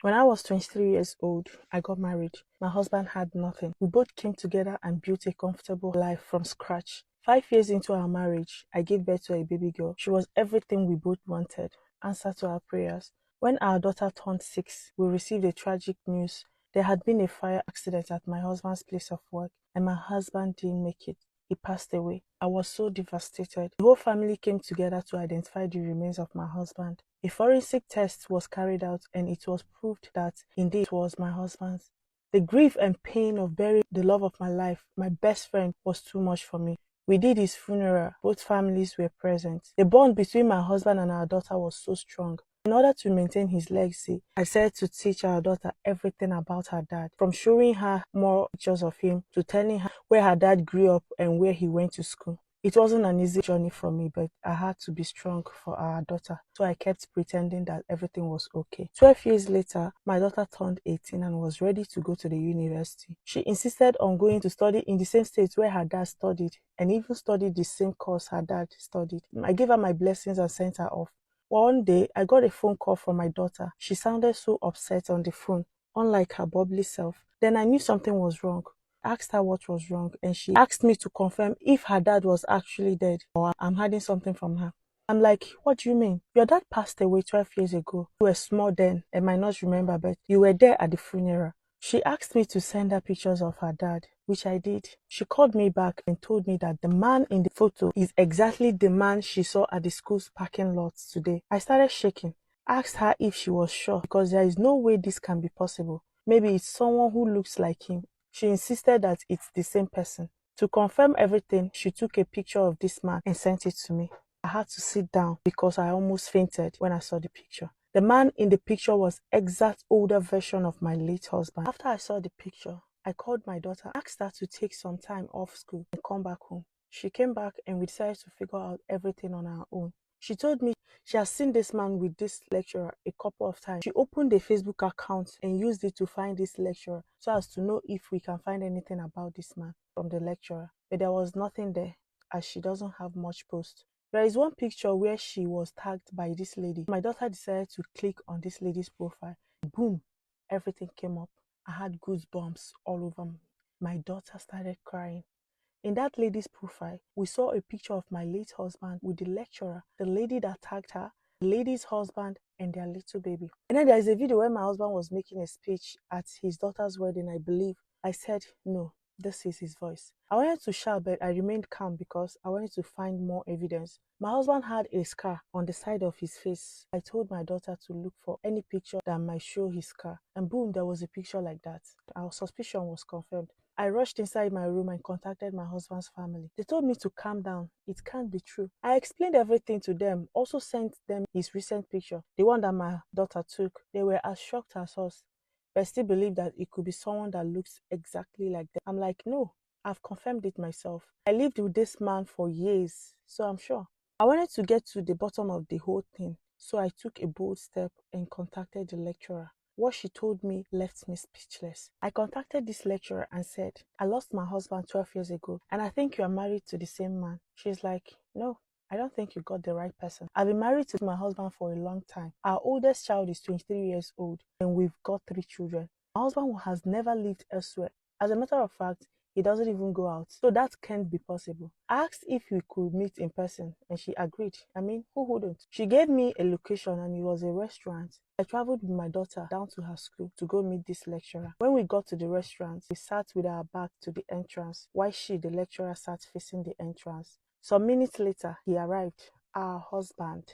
When I was 23 years old, I got married. My husband had nothing. We both came together and built a comfortable life from scratch. 5 years into our marriage, I gave birth to a baby girl. She was everything we both wanted. Answer to our prayers. When our daughter turned 6, we received a tragic news. There had been a fire accident at my husband's place of work, and my husband didn't make it. He passed away. I was so devastated. The whole family came together to identify the remains of my husband. A forensic test was carried out and it was proved that indeed it was my husband's. The grief and pain of burying the love of my life, my best friend, was too much for me. We did his funeral. Both families were present. The bond between my husband and our daughter was so strong. In order to maintain his legacy, I decided to teach our daughter everything about her dad, from showing her more pictures of him to telling her where her dad grew up and where he went to school. It wasn't an easy journey for me, but I had to be strong for our daughter, so I kept pretending that everything was okay. 12 years later, my daughter turned 18 and was ready to go to the university. She insisted on going to study in the same state where her dad studied, and even studied the same course her dad studied. I gave her my blessings and sent her off. One day, I got a phone call from my daughter. She sounded so upset on the phone, unlike her bubbly self. Then I knew something was wrong. I asked her what was wrong, and she asked me to confirm if her dad was actually dead or I'm hiding something from her. I'm like, what do you mean? Your dad passed away 12 years ago. You were small then and might not remember, but you were there at the funeral. She asked me to send her pictures of her dad, which I did. She called me back and told me that the man in the photo is exactly the man she saw at the school's parking lot today. I started shaking. Asked her if she was sure, because there is no way this can be possible. Maybe it's someone who looks like him. She insisted that it's the same person. To confirm everything, she took a picture of this man and sent it to me. I had to sit down because I almost fainted when I saw the picture. The man in the picture was exact older version of my late husband. After I saw the picture, I called my daughter, asked her to take some time off school and come back home. She came back and we decided to figure out everything on our own. She told me she has seen this man with this lecturer a couple of times. She opened a Facebook account and used it to find this lecturer so as to know if we can find anything about this man from the lecturer. But there was nothing there, as she doesn't have much post. There is one picture where she was tagged by this lady. My daughter decided to click on this lady's profile. Boom, everything came up. I had goosebumps all over me. My daughter started crying. In that lady's profile, we saw a picture of my late husband with the lecturer, the lady that tagged her, the lady's husband, and their little baby. And then there is a video where my husband was making a speech at his daughter's wedding, I believe. I said, no, this is his voice. I wanted to shout, but I remained calm because I wanted to find more evidence. My husband had a scar on the side of his face. I told my daughter to look for any picture that might show his scar. And boom, there was a picture like that. Our suspicion was confirmed. I rushed inside my room and contacted my husband's family. They told me to calm down. It can't be true. I explained everything to them, also sent them his recent picture, the one that my daughter took. They were as shocked as us, but still believed that it could be someone that looks exactly like them. I'm like, no, I've confirmed it myself. I lived with this man for years, so I'm sure. I wanted to get to the bottom of the whole thing, so I took a bold step and contacted the lecturer. What she told me left me speechless. I contacted this lecturer and said, I lost my husband 12 years ago and I think you are married to the same man. She's like, no, I don't think you got the right person. I've been married to my husband for a long time. Our oldest child is 23 years old and we've got 3 children. My husband has never lived elsewhere. As a matter of fact, he doesn't even go out. So that can't be possible. I asked if we could meet in person and she agreed. I mean, who wouldn't? She gave me a location and it was a restaurant. I traveled with my daughter down to her school to go meet this lecturer. When we got to the restaurant, we sat with our back to the entrance, while she, the lecturer, sat facing the entrance. Some minutes later, he arrived, our husband.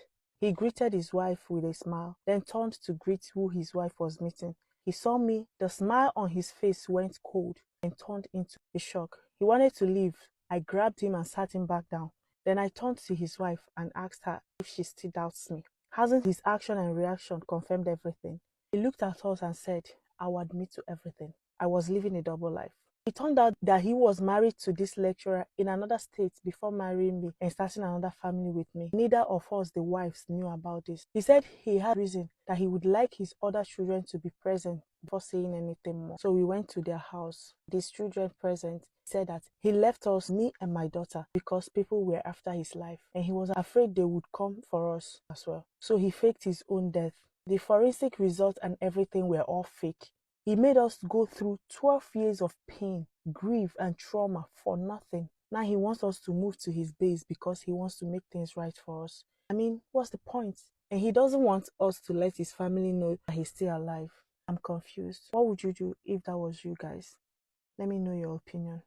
He greeted his wife with a smile, then turned to greet who his wife was meeting. He saw me, the smile on his face went cold and turned into a shock. He wanted to leave. I grabbed him and sat him back down. Then I turned to his wife and asked her if she still doubts me. Hasn't his action and reaction confirmed everything? He looked at us and said, I will admit to everything. I was living a double life. It turned out that he was married to this lecturer in another state before marrying me and starting another family with me. Neither of us, the wives, knew about this. He said he had reason that he would like his other children to be present before saying anything more. So we went to their house. These children present said that he left us, me and my daughter, because people were after his life and he was afraid they would come for us as well. So he faked his own death. The forensic results and everything were all fake. He made us go through 12 years of pain, grief, and trauma for nothing. Now he wants us to move to his base because he wants to make things right for us. I mean, what's the point? And he doesn't want us to let his family know that he's still alive. I'm confused. What would you do if that was you guys? Let me know your opinion.